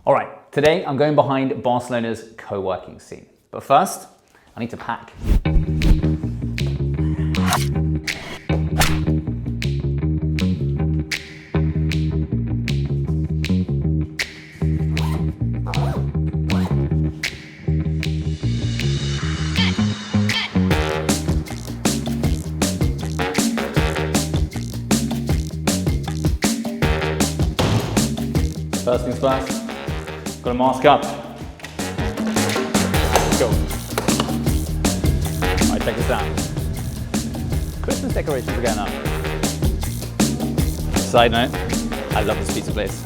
All right, today I'm going behind Barcelona's co-working scene. But first, I need to pack. First things first, got to mask up. Let's go. All right, check this out. Christmas decorations are going up. Side note, I love this pizza place.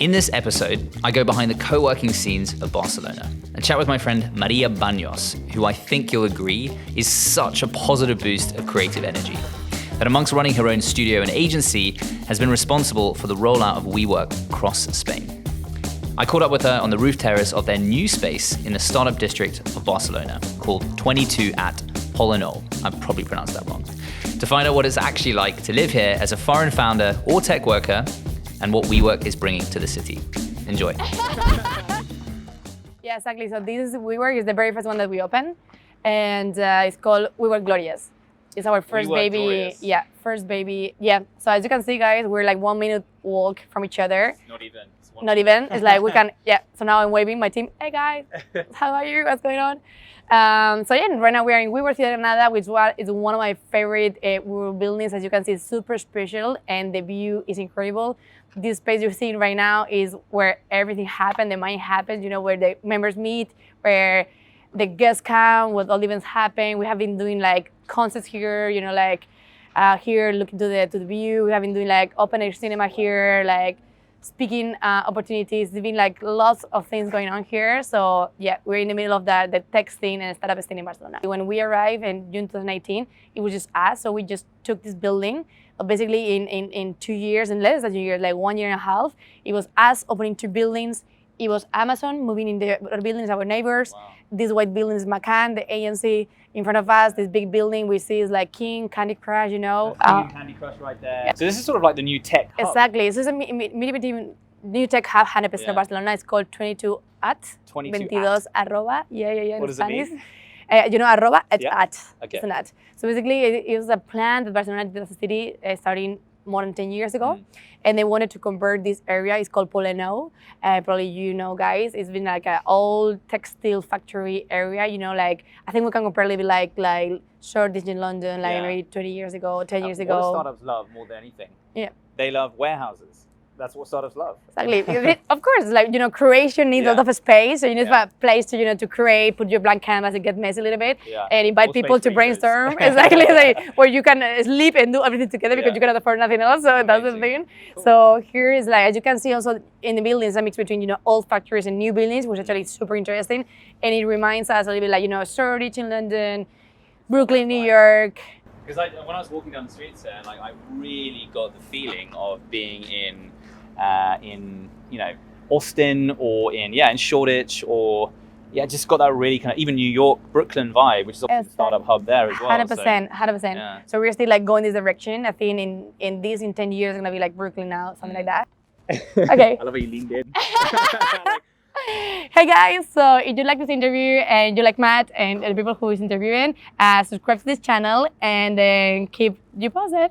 In this episode, I go behind the co-working scenes of Barcelona and chat with my friend Maria Banos, who I think you'll agree is such a positive boost of creative energy, that amongst running her own studio and agency, has been responsible for the rollout of WeWork across Spain. I caught up with her on the roof terrace of their new space in the startup district of Barcelona called 22 at Poblenou. I probably pronounced that wrong. To find out what it's actually like to live here as a foreign founder or tech worker, and what WeWork is bringing to the city. Enjoy. Yeah, exactly. So this WeWork is the very first one that we opened, and it's called WeWork Glorious. It's our first WeWork baby. Glorious. Yeah, first baby. Yeah. So as you can see, guys, we're like 1 minute walk from each other. Not even. Not even. It's like we can. Yeah. So now I'm waving my team. Hey guys, how are you? What's going on? So yeah, right now we are in WeWork Ciudad Granada, which is one of my favorite WeWork buildings. As you can see, it's super special, and the view is incredible. This space you're seeing right now is where everything happens, the mind happens, you know, where the members meet, where the guests come, what all events happen. We have been doing like concerts here, you know, like here looking to the view. We have been doing like open air cinema here, like speaking opportunities. There's been like lots of things going on here. So yeah, we're in the middle of the tech scene and startup scene in Barcelona. When we arrived in June 2019, it was just us. So we just took this building. Basically in 2 years and less than 2 years, like 1 year and a half, it was us opening 2 buildings. It was Amazon moving in the buildings, our neighbors. Wow. This white building is Macan, the agency in front of us. This big building we see is like King, Candy Crush, you know. Candy Crush right there. Yeah. So this is sort of like the new tech hub. Exactly. This is a new tech hub, 100% of Barcelona. It's called 22 at. 22 at. Arroba. Yeah. What does Spanish. it mean? You know, arroba, it's yeah. at. Okay. It's an at. So basically, it was a plan that Barcelona did as a city starting more than 10 years ago. And they wanted to convert this area. It's called Poblenou. Probably you know, guys. It's been like an old textile factory area. You know, like, I think we can compare a little bit like Shoreditch in London, like maybe 20 years ago, 10 years ago. What do startups love more than anything? Yeah. They love warehouses. That's what startups love. Exactly. Of course, like, you know, creation needs a lot of space. So you need a place to, you know, to create, put your blank canvas and get messy a little bit, and invite people to brainstorm. Exactly, like, where you can sleep and do everything together because you cannot afford nothing else. So that's the thing. Cool. So here is like, as you can see also in the buildings, a mix between, you know, old factories and new buildings, which actually is super interesting. And it reminds us a little bit like, you know, Shoreditch in London, Brooklyn, New York. Because when I was walking down the streets there, like, I really got the feeling of being in you know, Austin or in Shoreditch, or just got that really kind of even New York, Brooklyn vibe, which is obviously the startup hub there as well. 100%. Yeah. So we're still like going this direction. I think in 10 years, it's gonna be like Brooklyn now, something like that. Okay. I love how you leaned in. Hey guys, so if you like this interview and you like Matt and the people who is interviewing, subscribe to this channel and then keep you posted.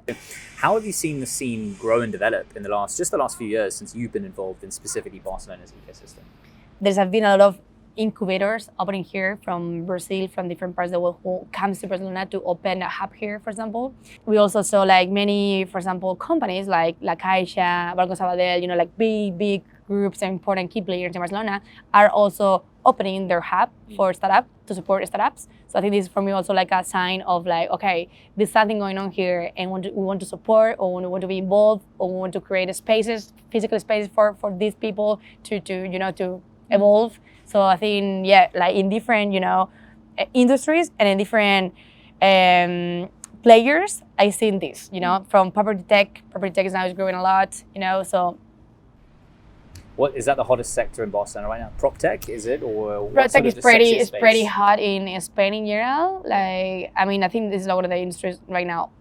How have you seen the scene grow and develop in the last few years since you've been involved in specifically Barcelona's ecosystem? There's been a lot of incubators opening here from Brazil, from different parts of the world who comes to Barcelona to open a hub here, for example. We also saw like many, for example, companies like La Caixa, Banco Sabadell, you know, like big groups and important key players in Barcelona are also opening their hub for startup to support startups. So I think this is for me also like a sign of like, okay, there's something going on here, and we want to support, or we want to be involved, or we want to create spaces, physical spaces for these people to to evolve. So I think like in different industries and in different players, I've seen this. From property tech is now growing a lot. So. What is that the hottest sector in Barcelona right now? Prop tech, is it, or prop tech is pretty hot in Spain in general. Like, I mean, I think this is one of the industries right now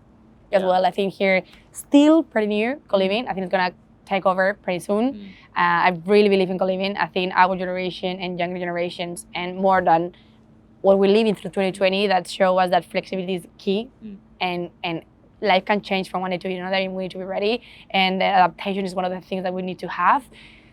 as well. I think here still pretty new co-living. I think it's gonna take over pretty soon. I really believe in co-living. I think our generation and younger generations, and more than what we're living through 2020, that show us that flexibility is key, and life can change from one day to another, and we need to be ready. And adaptation is one of the things that we need to have.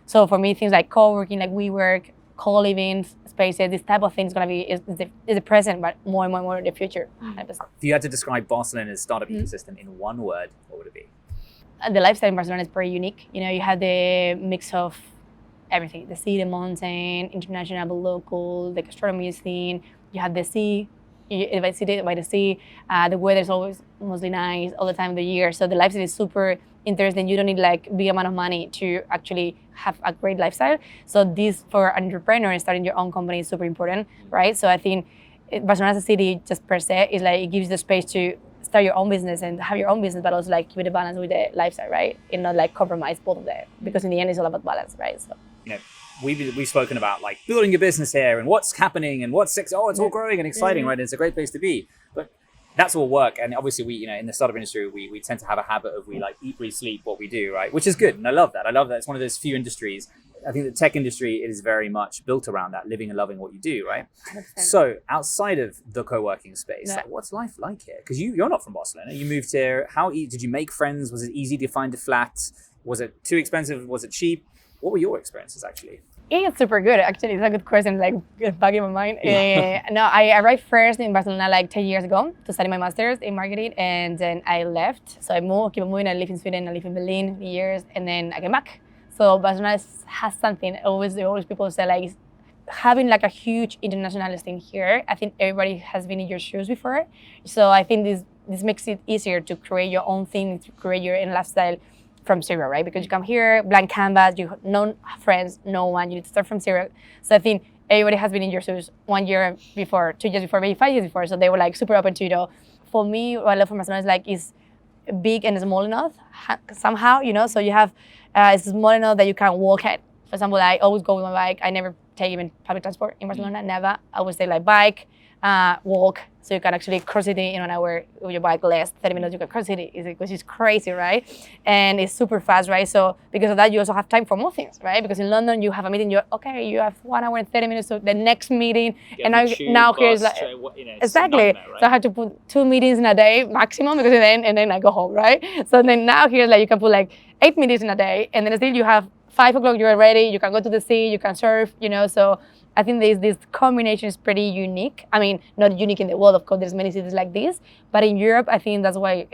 So for me, things like coworking, like WeWork, co-living spaces, this type of thing is going to be is the present, but more and more in the future. 100%. If you had to describe Barcelona's startup ecosystem in one word, what would it be? The lifestyle in Barcelona is very unique. You have the mix of everything: the sea, the mountain, international, but local, the gastronomy scene. You have the sea. If I sit by the sea, the weather is always mostly nice all the time of the year. So the lifestyle is super interesting. You don't need like big amount of money to actually have a great lifestyle. So this for an entrepreneur starting your own company is super important, right? So I think Barcelona as a city just per se is like, it gives you the space to start your own business and have your own business, but also like keep the balance with the lifestyle, right? And not like compromise both of them, because in the end it's all about balance, right? So we've spoken about like building a business here and what's happening and it's all growing and exciting, right? And it's a great place to be, but that's all work. And obviously we, in the startup industry, we tend to have a habit of we like eat, breathe, sleep what we do, right? Which is good. And I love that. It's one of those few industries. I think the tech industry is very much built around that, living and loving what you do, right? 100%. So outside of the co-working space, like, what's life like here? Because you're not from Barcelona. You moved here. Did you make friends? Was it easy to find a flat? Was it too expensive? Was it cheap? What were your experiences actually? It's super good. Actually, it's a good question, like back in my mind. No, I arrived first in Barcelona like 10 years ago to study my master's in marketing, and then I left. So I keep moving. I live in Sweden, I live in Berlin for years, and then I came back. So Barcelona has something. Always people say like having like a huge international thing here. I think everybody has been in your shoes before. So I think this makes it easier to create your own thing, to create your own lifestyle from zero, right? Because you come here, blank canvas, you have no friends, no one, you need to start from zero. So I think everybody has been in your shoes 1 year before, 2 years before, maybe 5 years before. So they were like super open to, For me, what I love from Barcelona is like, it's big and small enough somehow, so you have, it's small enough that you can walk it. For example, I always go with my bike. I never take even public transport in Barcelona, never. I always take like bike, walk, so you can actually cross city in an hour with your bike, less 30 minutes you can cross city, which is crazy, right? And it's super fast, right? So because of that, you also have time for more things, right? Because in London, you have a meeting, you have 1 hour and 30 minutes to the next meeting, and now here's like, exactly. Right? So I have to put 2 meetings in a day maximum, because and then I go home, right? So then now here's like, you can put like 8 meetings in a day, and then still you have 5 o'clock, you're ready, you can go to the sea, you can surf, so I think this combination is pretty unique. I mean, not unique in the world, of course, there's many cities like this, but in Europe, I think that's why,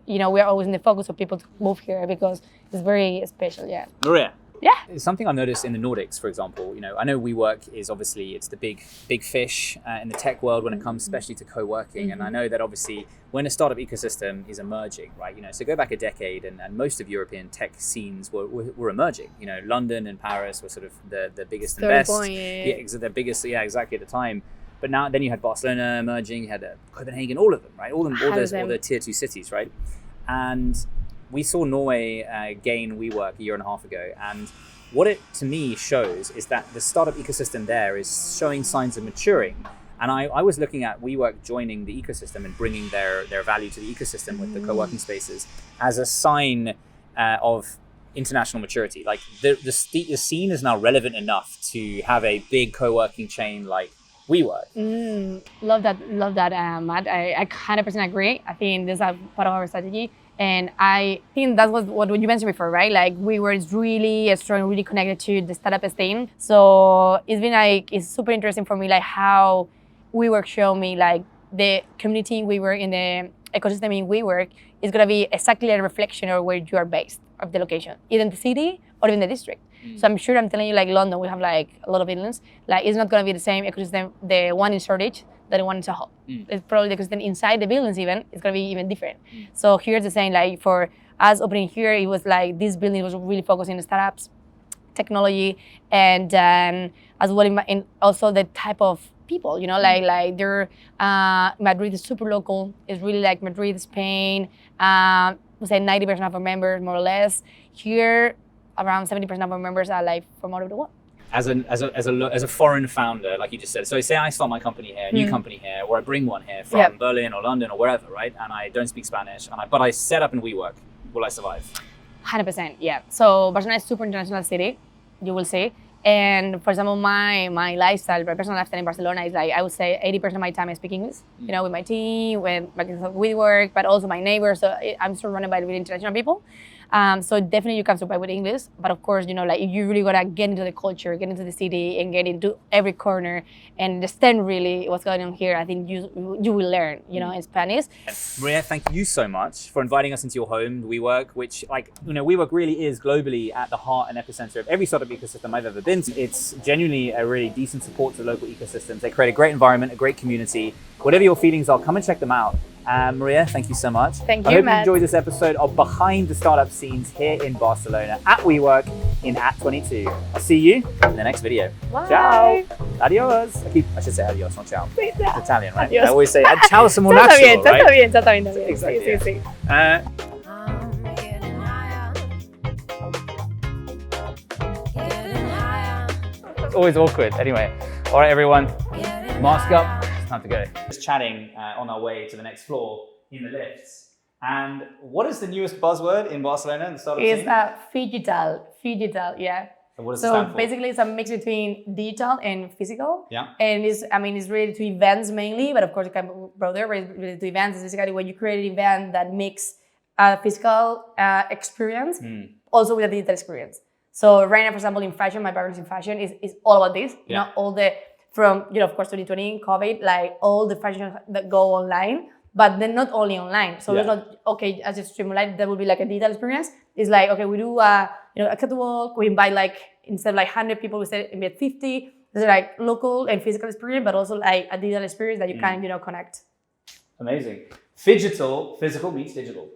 we're always in the focus of people to move here, because it's very special, Maria. Yeah. It's something I've noticed in the Nordics, for example. I know WeWork is obviously, it's the big fish in the tech world when it comes especially to co-working. And I know that obviously when a startup ecosystem is emerging, right? So go back a decade and most of European tech scenes were emerging. London and Paris were sort of the biggest and best. The biggest, exactly at the time. But now then you had Barcelona emerging, you had Copenhagen, all of them, right? All the tier 2 cities, right? And we saw Norway gain WeWork a year and a half ago, and what it to me shows is that the startup ecosystem there is showing signs of maturing. And I was looking at WeWork joining the ecosystem and bringing their value to the ecosystem with the co-working spaces as a sign of international maturity. Like the scene is now relevant enough to have a big co-working chain like WeWork. Love that, Matt. I 100% agree. I think this is part of our strategy. And I think that was what you mentioned before, right? Like WeWork is really strong, really connected to the startup scene. So it's super interesting for me, like how WeWork showed me like the community in WeWork, in the ecosystem in WeWork is gonna be exactly a reflection of where you are based. of the location, either in the city or even the district. So I'm sure I'm telling you, like London, we have like a lot of buildings. Like it's not going to be the same ecosystem, the one in Shoreditch, than the one in Soho. It's probably the ecosystem inside the buildings even, it's going to be even different. So here's the same, like for us opening here, it was like this building was really focusing on startups, technology, and as well in also the type of people, you know, like they're Madrid is super local. It's really like Madrid, Spain. We say 90% of our members, more or less. Here, around 70% of our members are like from all over the world. As a foreign founder, like you just said, so say I start my company here, a new company here, or I bring one here from Berlin or London or wherever, right? And I don't speak Spanish, but I set up in WeWork. Will I survive? 100%, yeah. So Barcelona is a super international city, you will see. And for example, my lifestyle, my personal lifestyle in Barcelona is like, I would say 80% of my time I speak English, you know, with my team, with WeWork, but also my neighbors. So I'm surrounded by really international people. So definitely you can survive with English, but of course, you know, like if you really gotta get into the culture, get into the city, and get into every corner and understand really what's going on here, I think you will learn, you know, in Spanish. Maria, thank you so much for inviting us into your home, WeWork, which, like, you know, WeWork really is globally at the heart and epicenter of every startup ecosystem I've ever been to. It's genuinely a really decent support to local ecosystems. They create a great environment, a great community. Whatever your feelings are, come and check them out. Maria, thank you so much. Thank you, I hope Matt. you enjoyed this episode of Behind the Startup Scenes here in Barcelona at WeWork in @22. I'll see you in the next video. Bye. Ciao. Adios. I should say adios, not ciao. Sí, ya. It's Italian, right? Adios. I always say ciao is more Está natural, bien, right? está bien. Exactly, Sí, sí, yeah. sí. It's always awkward. Anyway, all right, everyone, mask up. It's time to go. Just chatting on our way to the next floor in the lifts. And what is the newest buzzword in Barcelona in the startup scene? It's phygital, yeah. So what does it stand for? Basically, it's a mix between digital and physical. Yeah. And it's related to events mainly, but of course it can be broader. Related to events is basically when you create an event that mix a physical experience also with a digital experience. So right now, for example, in fashion, my background in fashion is all about this. You know, all the from of course 2020 COVID, like all the fashion that go online, but then not only online. So it's not okay as a streamline. That would be like a digital experience. It's like okay, we do a catwalk. We invite like instead of like 100 people, we say invite 50. It's like local and physical experience, but also like a digital experience that you can connect. Amazing. Phygital, physical meets digital.